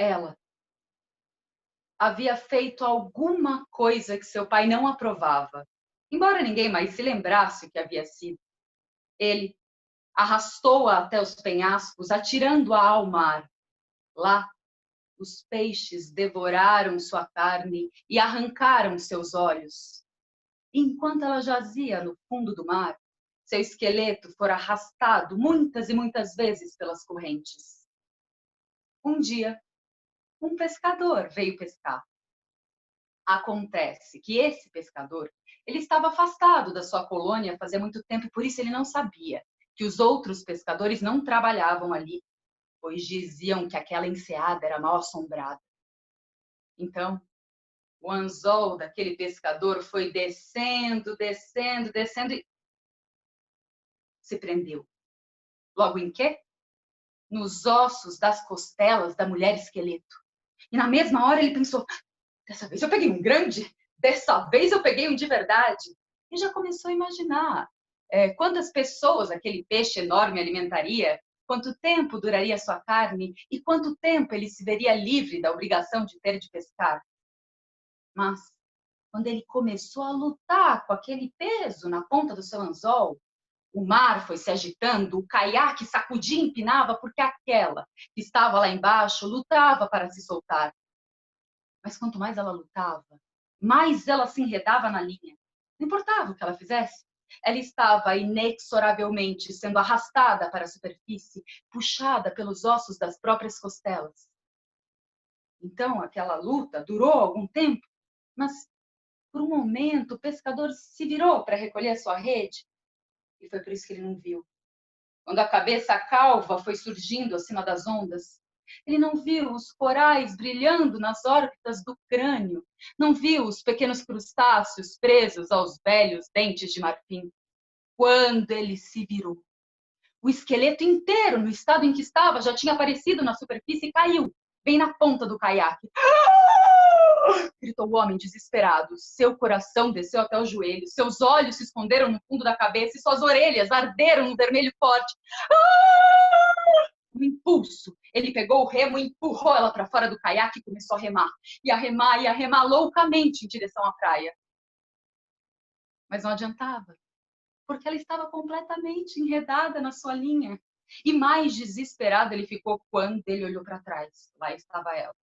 Ela havia feito alguma coisa que seu pai não aprovava, embora ninguém mais se lembrasse o que havia sido. Ele arrastou-a até os penhascos, atirando-a ao mar. Lá, os peixes devoraram sua carne e arrancaram seus olhos. Enquanto ela jazia no fundo do mar, seu esqueleto fora arrastado muitas e muitas vezes pelas correntes. Um dia, um pescador veio pescar. Acontece que esse pescador, ele estava afastado da sua colônia fazia muito tempo e por isso ele não sabia que os outros pescadores não trabalhavam ali, pois diziam que aquela enseada era mal assombrada. Então, o anzol daquele pescador foi descendo, descendo, descendo e se prendeu. Logo em quê? Nos ossos das costelas da mulher esqueleto. E na mesma hora ele pensou, dessa vez eu peguei um grande, dessa vez eu peguei um de verdade. E já começou a imaginar quantas pessoas aquele peixe enorme alimentaria, quanto tempo duraria sua carne e quanto tempo ele se veria livre da obrigação de ter de pescar. Mas, quando ele começou a lutar com aquele peso na ponta do seu anzol, o mar foi se agitando, o caiaque sacudia e empinava porque aquela que estava lá embaixo lutava para se soltar. Mas quanto mais ela lutava, mais ela se enredava na linha. Não importava o que ela fizesse, ela estava inexoravelmente sendo arrastada para a superfície, puxada pelos ossos das próprias costelas. Então, aquela luta durou algum tempo, mas, por um momento, o pescador se virou para recolher a sua rede, e foi por isso que ele não viu. Quando a cabeça calva foi surgindo acima das ondas, ele não viu os corais brilhando nas órbitas do crânio, não viu os pequenos crustáceos presos aos velhos dentes de marfim. Quando ele se virou, o esqueleto inteiro, no estado em que estava, já tinha aparecido na superfície e caiu, bem na ponta do caiaque. Gritou o homem desesperado. Seu coração desceu até os joelhos, seus olhos se esconderam no fundo da cabeça e suas orelhas arderam um vermelho forte. No impulso, ele pegou o remo e empurrou ela para fora do caiaque e começou a remar loucamente em direção à praia. Mas não adiantava, porque ela estava completamente enredada na sua linha. E mais desesperado ele ficou quando ele olhou para trás. Lá estava ela.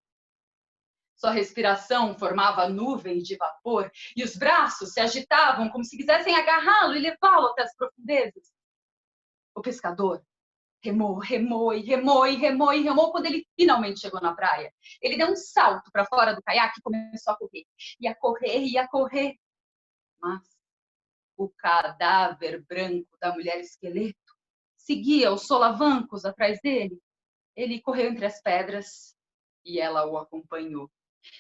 Sua respiração formava nuvens de vapor e os braços se agitavam como se quisessem agarrá-lo e levá-lo até as profundezas. O pescador remou, remou e remou e remou e remou quando ele finalmente chegou na praia. Ele deu um salto para fora do caiaque e começou a correr. Ia correr, ia correr. Mas o cadáver branco da mulher esqueleto seguia os solavancos atrás dele. Ele correu entre as pedras e ela o acompanhou.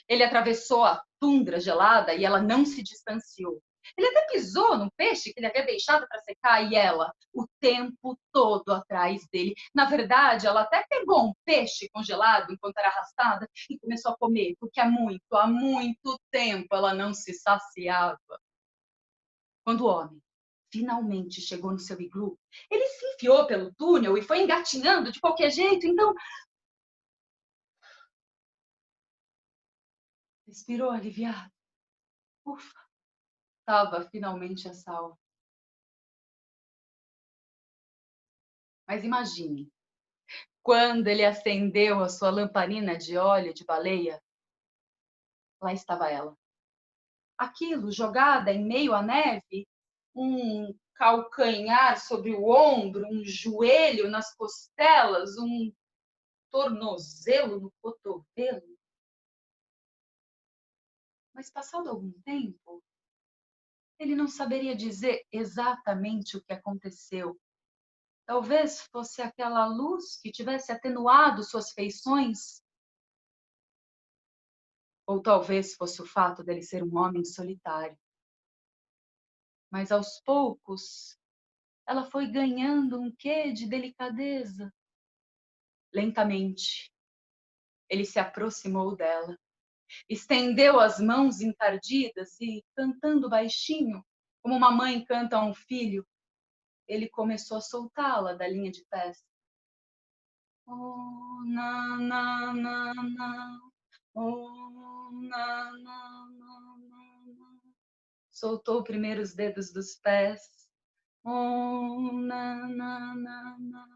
Ele atravessou a tundra gelada e ela não se distanciou. Ele até pisou no peixe que ele havia deixado para secar e ela, o tempo todo atrás dele. Na verdade, ela até pegou um peixe congelado enquanto era arrastada e começou a comer, porque há muito tempo ela não se saciava. Quando o homem finalmente chegou no seu iglu, ele se enfiou pelo túnel e foi engatinhando de qualquer jeito, então respirou aliviado. Ufa, estava finalmente a salvo. Mas imagine, quando ele acendeu a sua lamparina de óleo de baleia, lá estava ela. Aquilo, jogada em meio à neve, um calcanhar sobre o ombro, um joelho nas costelas, um tornozelo no cotovelo. Mas passado algum tempo, ele não saberia dizer exatamente o que aconteceu. Talvez fosse aquela luz que tivesse atenuado suas feições, ou talvez fosse o fato dele ser um homem solitário. Mas aos poucos, ela foi ganhando um quê de delicadeza. Lentamente, ele se aproximou dela, estendeu as mãos encardidas e, cantando baixinho, como uma mãe canta a um filho, ele começou a soltá-la da linha de pesca. Oh, na, na, na, na. Oh, na, na, na, na, na. Soltou primeiro os dedos dos pés. Oh, na, na, na, na, na.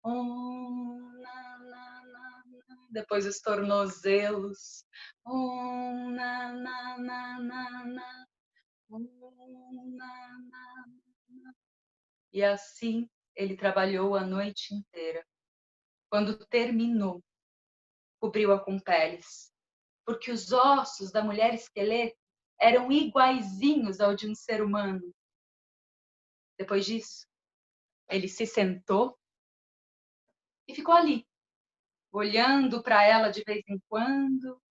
Oh, na, na, na, na. Depois os tornozelos. Oh, na, na, na, na, na. Oh, na, na, na. E assim ele trabalhou a noite inteira. Quando terminou, cobriu-a com peles, porque os ossos da mulher esqueleto eram iguaizinhos ao de um ser humano. Depois disso, ele se sentou e ficou ali, olhando para ela de vez em quando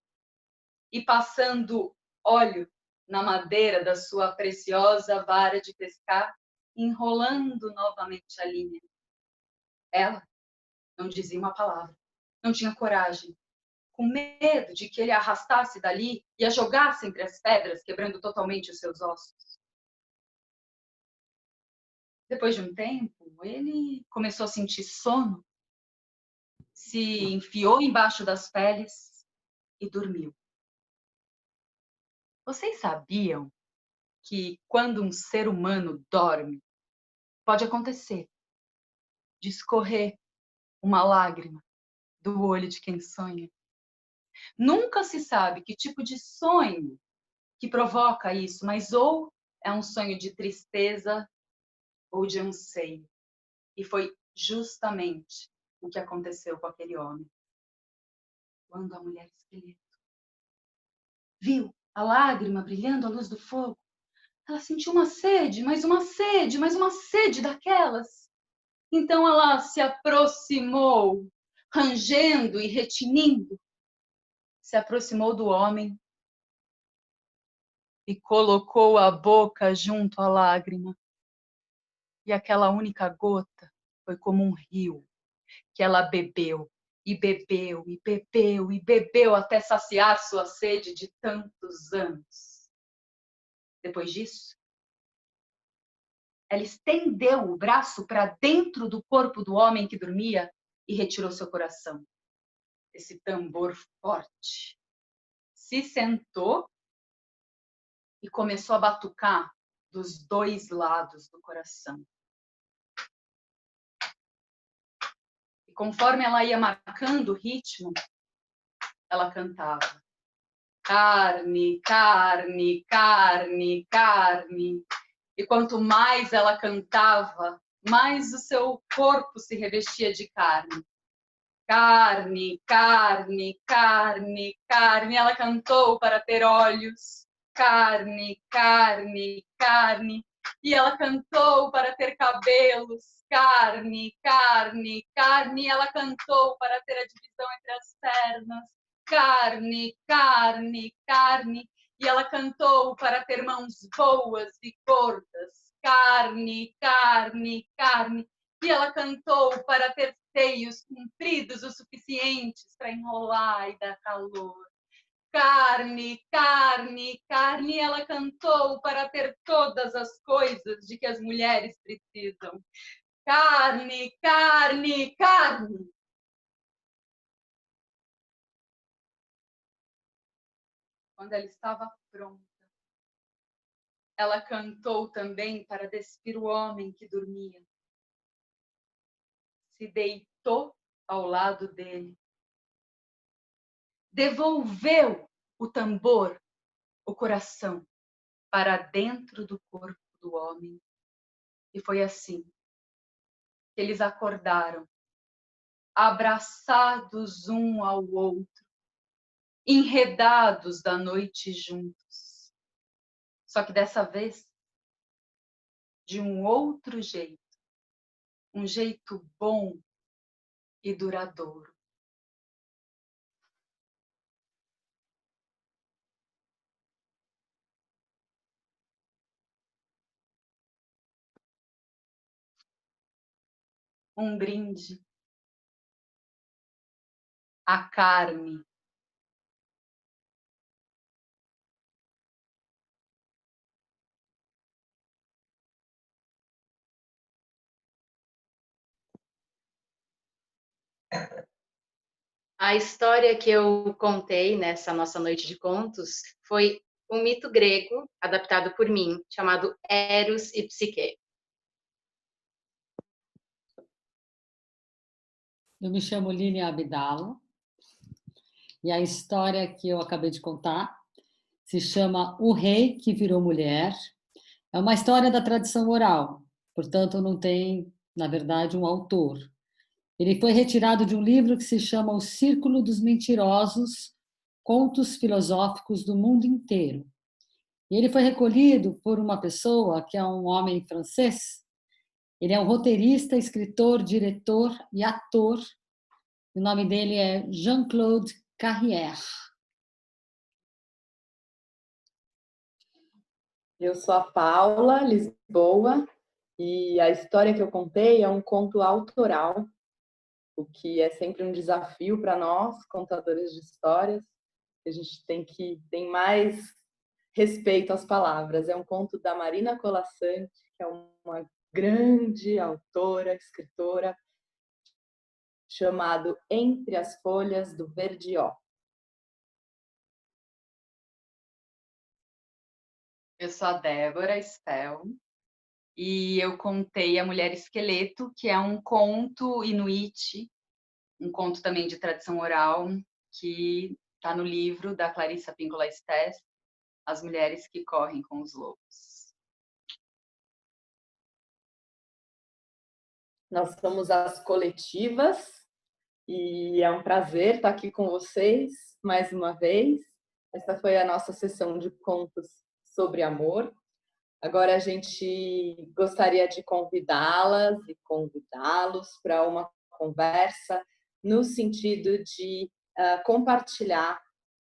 e passando óleo na madeira da sua preciosa vara de pescar, enrolando novamente a linha. Ela não dizia uma palavra, não tinha coragem, com medo de que ele a arrastasse dali e a jogasse entre as pedras, quebrando totalmente os seus ossos. Depois de um tempo, ele começou a sentir sono, se enfiou embaixo das peles e dormiu. Vocês sabiam que quando um ser humano dorme, pode acontecer de escorrer uma lágrima do olho de quem sonha? Nunca se sabe que tipo de sonho que provoca isso, mas ou é um sonho de tristeza ou de anseio. E foi justamente o que aconteceu com aquele homem. Quando a mulher esqueleto viu a lágrima brilhando à luz do fogo, ela sentiu uma sede, mais uma sede, mais uma sede daquelas. Então ela se aproximou, rangendo e retinindo, se aproximou do homem e colocou a boca junto à lágrima. E aquela única gota foi como um rio que ela bebeu, e bebeu, e bebeu, e bebeu até saciar sua sede de tantos anos. Depois disso, ela estendeu o braço para dentro do corpo do homem que dormia e retirou seu coração. Esse tambor forte. Se sentou e começou a batucar dos dois lados do coração. E conforme ela ia marcando o ritmo, ela cantava: carne, carne, carne, carne. E quanto mais ela cantava, mais o seu corpo se revestia de carne. Carne, carne, carne, carne. Ela cantou para ter olhos. Carne, carne, carne. E ela cantou para ter cabelos. Carne, carne, carne. E ela cantou para ter a divisão entre as pernas. Carne, carne, carne. E ela cantou para ter mãos boas e gordas. Carne, carne, carne. E ela cantou para ter seios compridos o suficientes para enrolar e dar calor. Carne, carne, carne. E ela cantou para ter todas as coisas de que as mulheres precisam. Carne, carne, carne. Quando ela estava pronta, ela cantou também para despir o homem que dormia. Se deitou ao lado dele. Devolveu o tambor, o coração, para dentro do corpo do homem. E foi assim que eles acordaram, abraçados um ao outro, enredados da noite juntos. Só que dessa vez, de um outro jeito, um jeito bom e duradouro. Um brinde à carne. A história que eu contei nessa nossa noite de contos foi um mito grego adaptado por mim, chamado Eros e Psique. Eu me chamo Línia Abdala e a história que eu acabei de contar se chama O Rei que Virou Mulher. É uma história da tradição oral, portanto não tem, na verdade, um autor. Ele foi retirado de um livro que se chama O Círculo dos Mentirosos, Contos Filosóficos do Mundo Inteiro. E ele foi recolhido por uma pessoa que é um homem francês. Ele é um roteirista, escritor, diretor e ator. O nome dele é Jean-Claude Carrière. Eu sou a Paula Lisboa e a história que eu contei é um conto autoral, o que é sempre um desafio para nós, contadores de histórias. A gente tem mais respeito às palavras. É um conto da Marina Colasanti, que é uma grande autora, escritora, chamado Entre as Folhas do Verdió. Eu sou a Débora Spell e eu contei A Mulher Esqueleto, que é um conto inuit, um conto também de tradição oral, que está no livro da Clarissa Pinkola Estés, As Mulheres que Correm com os Lobos. Nós somos as Coletivas e é um prazer estar aqui com vocês mais uma vez. Essa foi a nossa sessão de contos sobre amor. Agora a gente gostaria de convidá-las e convidá-los para uma conversa no sentido de compartilhar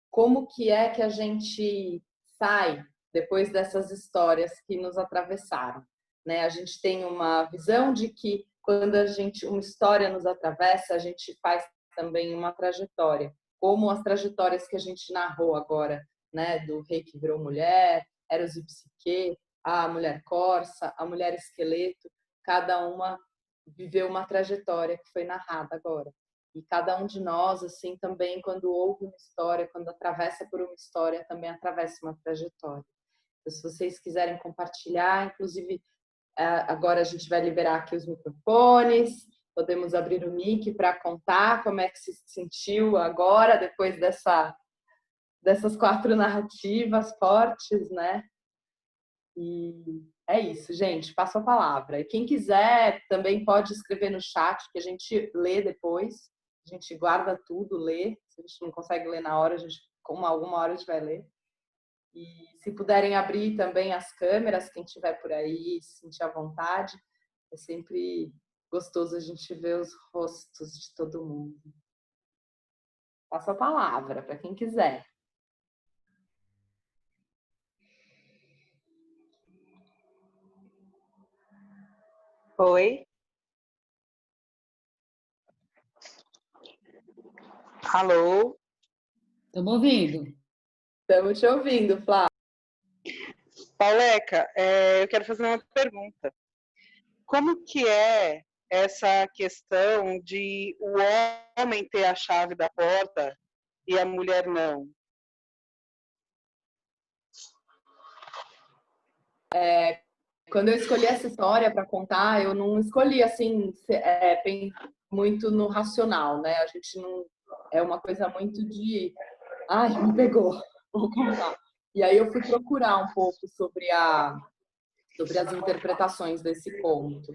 como que é que a gente sai depois dessas histórias que nos atravessaram, né? A gente tem uma visão de que quando uma história nos atravessa, a gente faz também uma trajetória, como as trajetórias que a gente narrou agora, né? Do Rei que Virou Mulher, Eros e Psique, a Mulher Corsa, a Mulher Esqueleto, cada uma viveu uma trajetória que foi narrada agora. E cada um de nós, assim, também, quando ouve uma história, quando atravessa por uma história, também atravessa uma trajetória. Então, se vocês quiserem compartilhar, inclusive, agora a gente vai liberar aqui os microfones, podemos abrir o mic para contar como é que se sentiu agora, depois dessas 4 narrativas fortes, né? E é isso, gente, passo a palavra. E quem quiser também pode escrever no chat, que a gente lê depois. A gente guarda tudo, lê. Se a gente não consegue ler na hora, a gente, com alguma hora a gente vai ler. E se puderem abrir também as câmeras, quem estiver por aí, se sentir à vontade, é sempre gostoso a gente ver os rostos de todo mundo. Passo a palavra para quem quiser. Oi. Alô? Estamos ouvindo. Estamos te ouvindo, Flávia. Pauleca, eu quero fazer uma pergunta. Como que é essa questão de o homem ter a chave da porta e a mulher não? Quando eu escolhi essa história para contar, eu não escolhi assim muito no racional, né? A gente não é uma coisa muito de, ai, me pegou, vou contar. E aí eu fui procurar um pouco sobre as interpretações desse conto.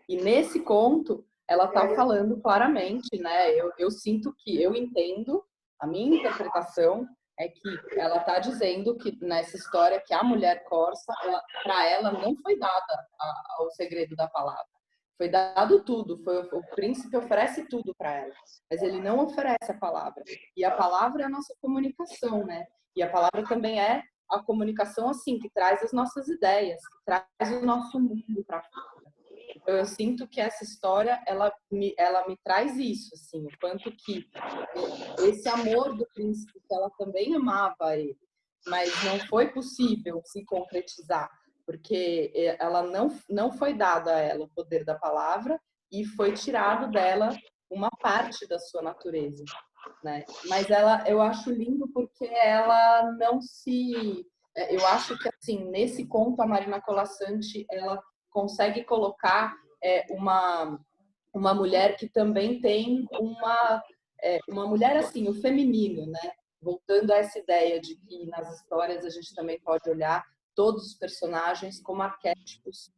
E nesse conto ela está falando claramente, né? Eu sinto que eu entendo, a minha interpretação é que ela está dizendo que nessa história que a mulher corsa, para ela não foi dada o segredo da palavra. Foi dado tudo, o príncipe oferece tudo para ela, mas ele não oferece a palavra. E a palavra é a nossa comunicação, né? E a palavra também é a comunicação assim, que traz as nossas ideias, que traz o nosso mundo para fora. Então, eu sinto que essa história, ela me traz isso, assim, o quanto que esse amor do príncipe, que ela também amava ele, mas não foi possível se concretizar, porque ela não foi dada a ela o poder da palavra e foi tirado dela uma parte da sua natureza. né? Mas eu acho lindo porque ela não se... Eu acho que, assim, nesse conto, a Marina Colasanti, ela consegue colocar uma mulher que também tem uma mulher, assim, o feminino, né? Voltando a essa ideia de que nas histórias a gente também pode olhar todos os personagens como arquétipos